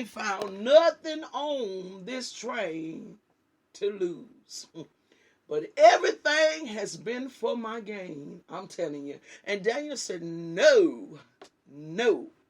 ain't found nothing on this train to lose. But everything has been for my gain, I'm telling you. And Daniel said, no,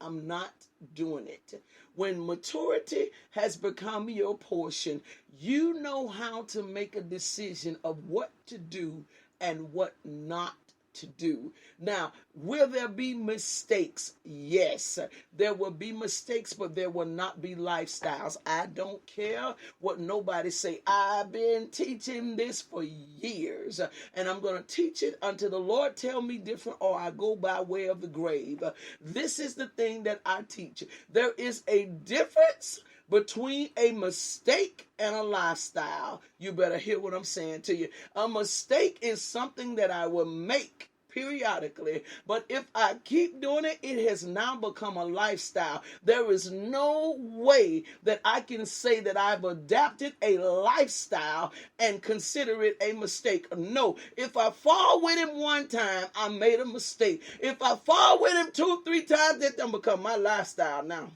I'm not doing it. When maturity has become your portion, you know how to make a decision of what to do and what not to do. Now, will there be mistakes? Yes, there will be mistakes, but there will not be lifestyles. I don't care what nobody say. I've been teaching this for years, and I'm going to teach it until the Lord tell me different, or I go by way of the grave. This is the thing that I teach. There is a difference between a mistake and a lifestyle. You better hear what I'm saying to you. A mistake is something that I will make periodically, but if I keep doing it, it has now become a lifestyle. There is no way that I can say that I've adapted a lifestyle and consider it a mistake. No, if I fall with him one time, I made a mistake. If I fall with him 2 or 3 times, that done become my lifestyle now.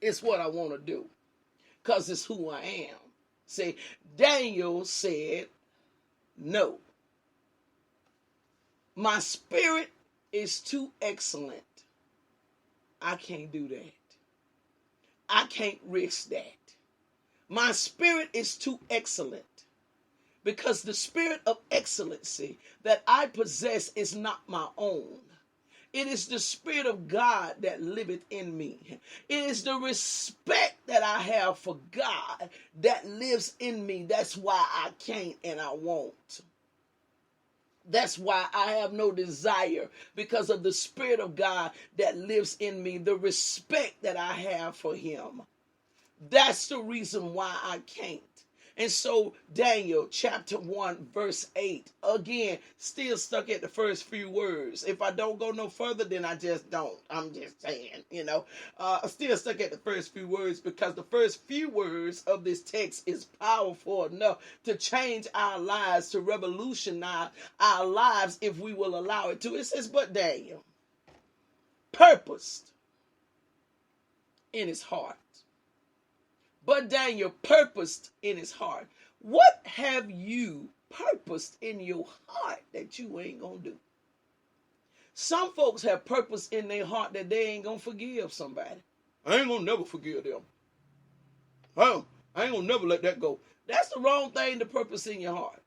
It's what I want to do because it's who I am. See, Daniel said, no. My spirit is too excellent. I can't do that. I can't risk that. My spirit is too excellent because the spirit of excellency that I possess is not my own. It is the Spirit of God that liveth in me. It is the respect that I have for God that lives in me. That's why I can't and I won't. That's why I have no desire, because of the Spirit of God that lives in me, the respect that I have for him. That's the reason why I can't. And so Daniel chapter 1 verse 8, again, still stuck at the first few words. If I don't go no further, then I just don't. I'm just saying, still stuck at the first few words because the first few words of this text is powerful enough to change our lives, to revolutionize our lives if we will allow it to. It says, but Daniel purposed in his heart. But Daniel purposed in his heart. What have you purposed in your heart that you ain't going to do? Some folks have purpose in their heart that they ain't going to forgive somebody. I ain't going to never forgive them. I ain't going to never let that go. That's the wrong thing to purpose in your heart.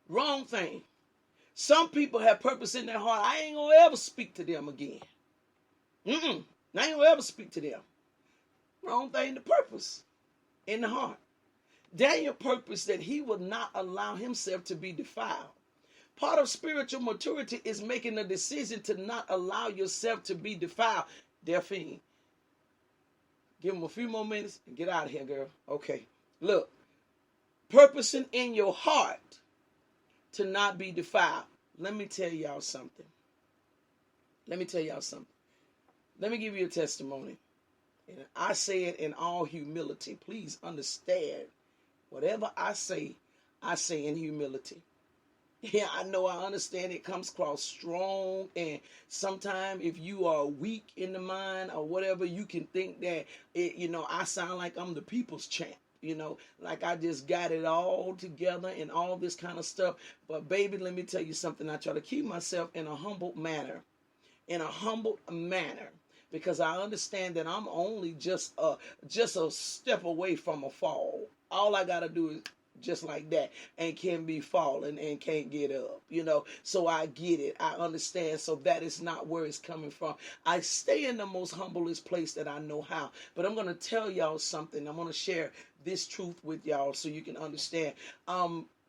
Wrong thing. Some people have purpose in their heart. I ain't going to ever speak to them again. I ain't going to ever speak to them. Wrong thing to purpose in the heart. Daniel purposed that he would not allow himself to be defiled. Part of spiritual maturity is making a decision to not allow yourself to be defiled. Delphine, give him a few more minutes and get out of here, girl. Okay. Look, purposing in your heart to not be defiled. Let me tell y'all something. Let me give you a testimony. And I say it in all humility. Please understand, whatever I say in humility. Yeah, I know, I understand it comes across strong, and sometimes if you are weak in the mind or whatever, you can think that, I sound like I'm the people's champ. Like I just got it all together and all this kind of stuff. But baby, let me tell you something. I try to keep myself in a humbled manner. Because I understand that I'm only just a step away from a fall. All I got to do is just like that and can be falling and can't get up, So I get it. I understand. So that is not where it's coming from. I stay in the most humblest place that I know how. But I'm going to tell y'all something. I'm going to share this truth with y'all so you can understand.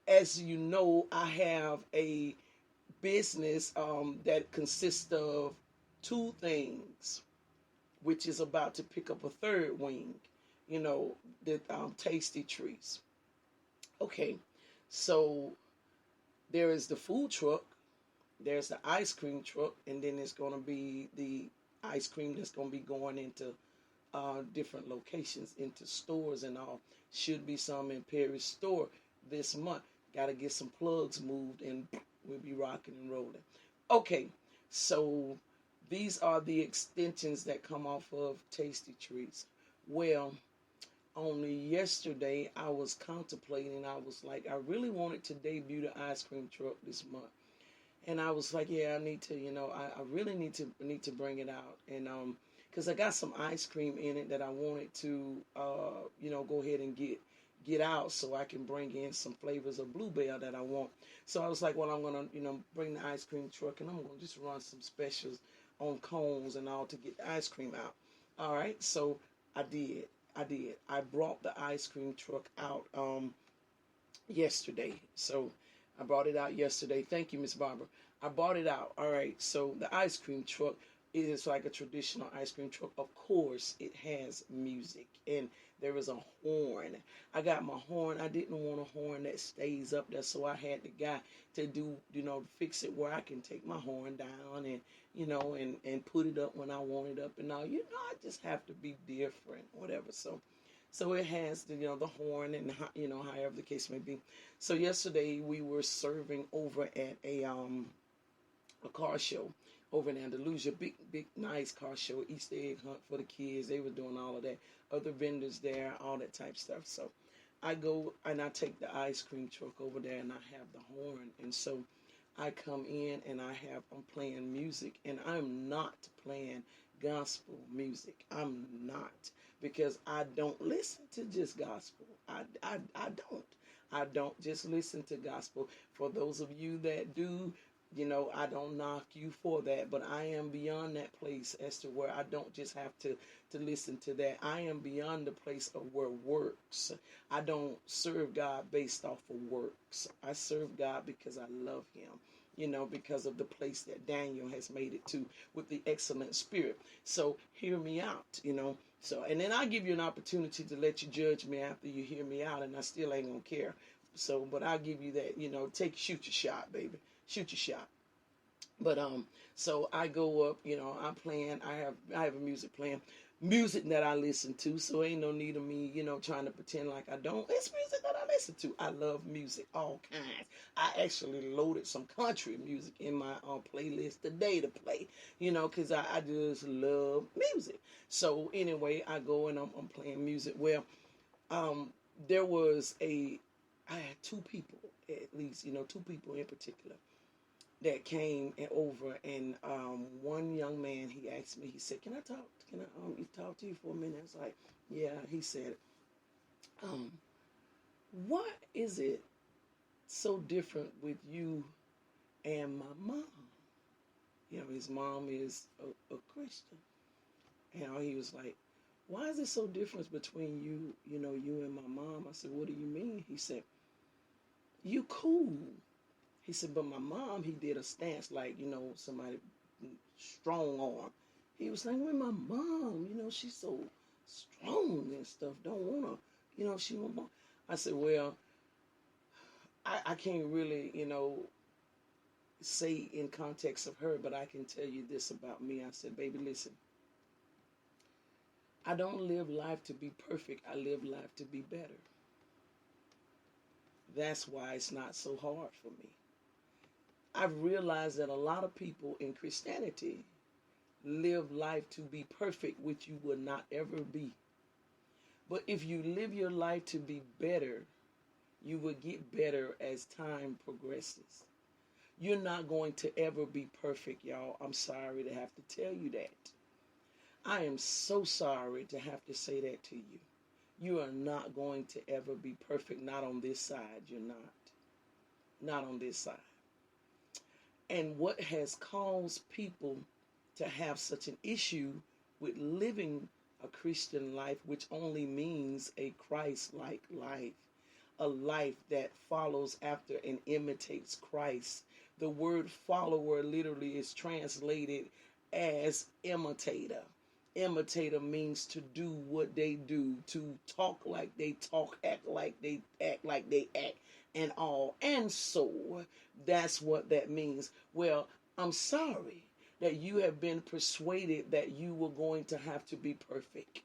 As you know, I have a business that consists of 2 things, which is about to pick up a 3rd wing, the tasty treats. Okay, so there is the food truck, there's the ice cream truck, and then there's going to be the ice cream that's going to be going into different locations, into stores and all. Should be some in Perry's store this month. Got to get some plugs moved and we'll be rocking and rolling. Okay, so These are the extensions that come off of Tasty Treats. Well, only yesterday I was contemplating. I was like, I really wanted to debut the ice cream truck this month, and I was like, yeah, I need to, I really need to bring it out, and because I got some ice cream in it that I wanted to, go ahead and get out so I can bring in some flavors of bluebell that I want. So I was like, well, I'm gonna, bring the ice cream truck, and I'm gonna just run some specials on cones and all to get the ice cream out. All right, so I did. I brought the ice cream truck out yesterday. So I brought it out yesterday. Thank you, Miss Barbara. I brought it out. All right. So the ice cream truck is like a traditional ice cream truck. Of course, it has music and there is a horn. I got my horn. I didn't want a horn that stays up there, so I had the guy to do, fix it where I can take my horn down and, and put it up when I want it up and all. I just have to be different, whatever. So it has the horn and however the case may be. So yesterday we were serving over at a car show over in Andalusia, big nice car show, Easter egg hunt for the kids. They were doing all of that, other vendors there, all that type stuff. So I go and I take the ice cream truck over there and I have the horn, and so I come in and I'm playing music, and I'm not playing gospel music. I'm not, because I don't listen to just gospel. I don't just listen to gospel. For those of you that do, I don't knock you for that, but I am beyond that place as to where I don't just have to listen to that. I am beyond the place of where works. I don't serve God based off of works. I serve God because I love him. Because of the place that Daniel has made it to with the excellent spirit. So hear me out, So, and then I'll give you an opportunity to let you judge me after you hear me out, and I still ain't gonna care. So, but I'll give you that, shoot your shot, baby. Shoot your shot. But so I go up, I'm playing. I have a music playing, music that I listen to. So ain't no need of me, trying to pretend like I don't. It's music that I listen to. I love music, all kinds. I actually loaded some country music in my playlist today to play, because I just love music. So anyway, I go and I'm playing music. Well, there was I had two people at least, two people in particular that came over, and one young man, he asked me, he said, can I talk to you for a minute? I was like, yeah. He said, what is it so different with you and my mom? His mom is a Christian. And he was like, why is it so different between you, you and my mom? I said, what do you mean? He said, you cool. He said, but my mom, he did a stance like, somebody strong arm. He was like, well, my mom, she's so strong and stuff. Don't want to, she won't. I said, well, I can't really, say in context of her, but I can tell you this about me. I said, baby, listen. I don't live life to be perfect. I live life to be better. That's why it's not so hard for me. I've realized that a lot of people in Christianity live life to be perfect, which you will not ever be. But if you live your life to be better, you will get better as time progresses. You're not going to ever be perfect, y'all. I'm sorry to have to tell you that. I am so sorry to have to say that to you. You are not going to ever be perfect. Not on this side. You're not. Not on this side. And what has caused people to have such an issue with living a Christian life, which only means a Christ-like life, a life that follows after and imitates Christ. The word follower literally is translated as imitator. Imitator means to do what they do, to talk like they talk, act like they act, and all. And so that's what that means. Well, I'm sorry that you have been persuaded that you were going to have to be perfect.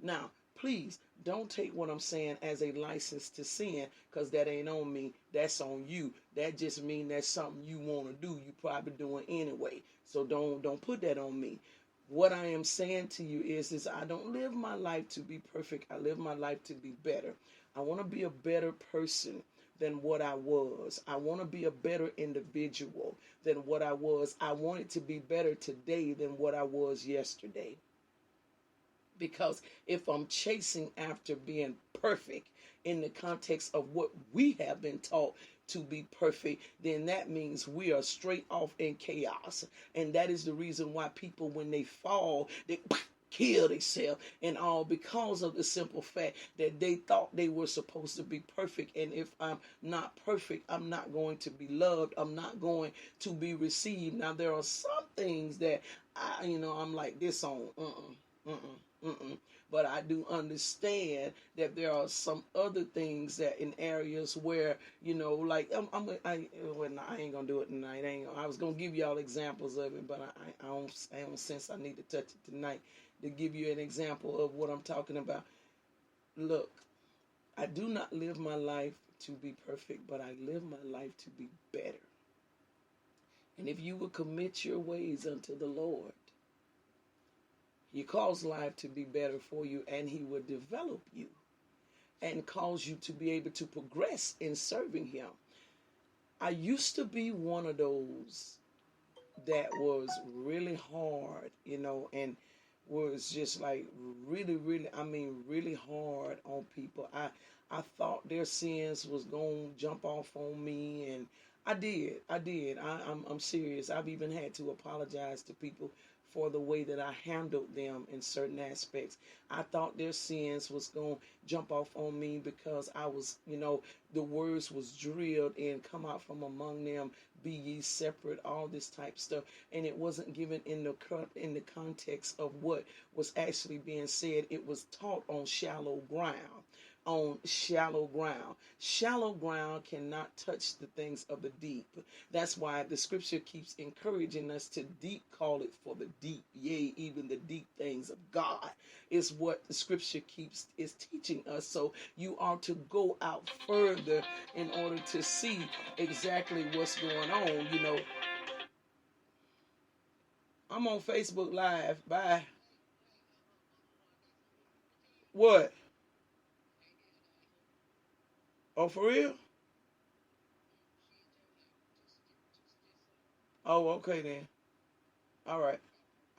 Now, Please don't take what I'm saying as a license to sin, because that ain't on me. That's on you. That just means that's something you want to do. You probably doing anyway. So don't put that on me. What I am saying to you is I don't live my life to be perfect. I live my life to be better. I want to be a better person than what I was. I want to be a better individual than what I was. I want it to be better today than what I was yesterday. Because if I'm chasing after being perfect in the context of what we have been taught to be perfect, then that means we are straight off in chaos. And that is the reason why people, when they fall, they kill themselves and all, because of the simple fact that they thought they were supposed to be perfect. And if I'm not perfect, I'm not going to be loved. I'm not going to be received. Now, there are some things that I'm like this on. But I do understand that there are some other things that in areas where, like I ain't gonna do it tonight. I was gonna give y'all examples of it, but I don't sense I need to touch it tonight to give you an example of what I'm talking about. Look, I do not live my life to be perfect, but I live my life to be better. And if you will commit your ways unto the Lord, He calls life to be better for you, and He will develop you and cause you to be able to progress in serving Him. I used to be one of those that was really hard, and was just like really, really, really hard on people. I thought their sins was going to jump off on me, and I did. I'm serious. I've even had to apologize to people for the way that I handled them in certain aspects. I thought their sins was going to jump off on me because I was, the words was drilled and come out from among them, be ye separate, all this type stuff. And it wasn't given in the context of what was actually being said. It was taught on shallow ground. Shallow ground cannot touch the things of the deep. That's why the scripture keeps encouraging us to deep call it for the deep. Yea, even the deep things of God is what the scripture is teaching us. So you are to go out further in order to see exactly what's going on. I'm on Facebook Live. Bye. What? Oh, for real? Oh, okay then. All right.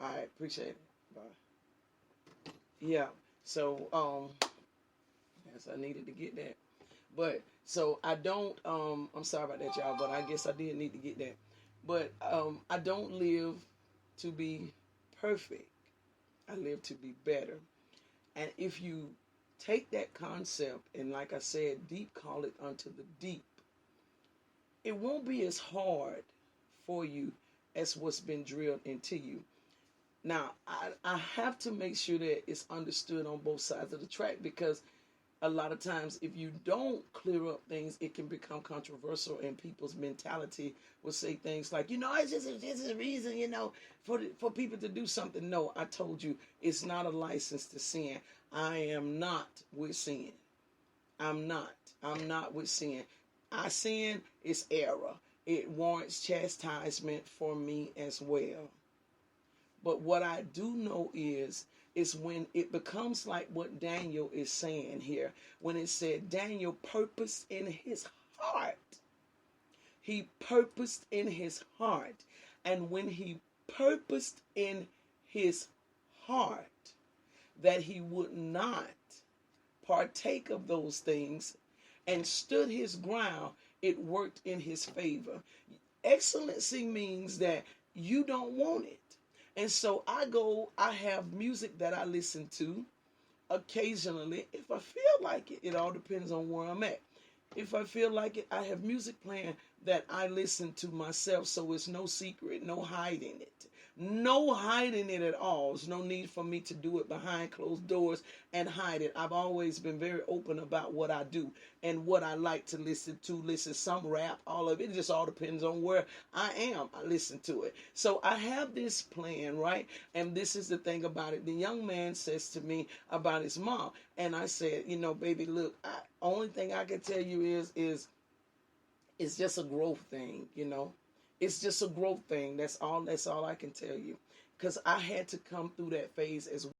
All right. Appreciate it. Bye. Yeah. So, yes, I needed to get that. But so I don't. I'm sorry about that, y'all. But I guess I did need to get that. But I don't live to be perfect. I live to be better. And if you take that concept and, like I said, deep call it unto the deep, it won't be as hard for you as what's been drilled into you. Now, I have to make sure that it's understood on both sides of the track, because a lot of times if you don't clear up things, it can become controversial, and people's mentality will say things like, it's a reason, for people to do something. No, I told you, it's not a license to sin. I am not with sin. I'm not with sin. I sin is error. It warrants chastisement for me as well. But what I do know is when it becomes like what Daniel is saying here, when it said Daniel purposed in his heart. He purposed in his heart. And when he purposed in his heart that he would not partake of those things and stood his ground, it worked in his favor. Excellency means that you don't want it. And so I have music that I listen to occasionally if I feel like it. It all depends on where I'm at. If I feel like it, I have music playing that I listen to myself, so it's no secret, no hiding it. No hiding it at all. There's no need for me to do it behind closed doors and hide it. I've always been very open about what I do and what I like to listen to. Listen, some rap, all of it. It just all depends on where I am. I listen to it. So I have this plan, right? And this is the thing about it. The young man says to me about his mom. And I said, baby, look, only thing I can tell you is it's just a growth thing. It's just a growth thing. That's all I can tell you. Because I had to come through that phase as well.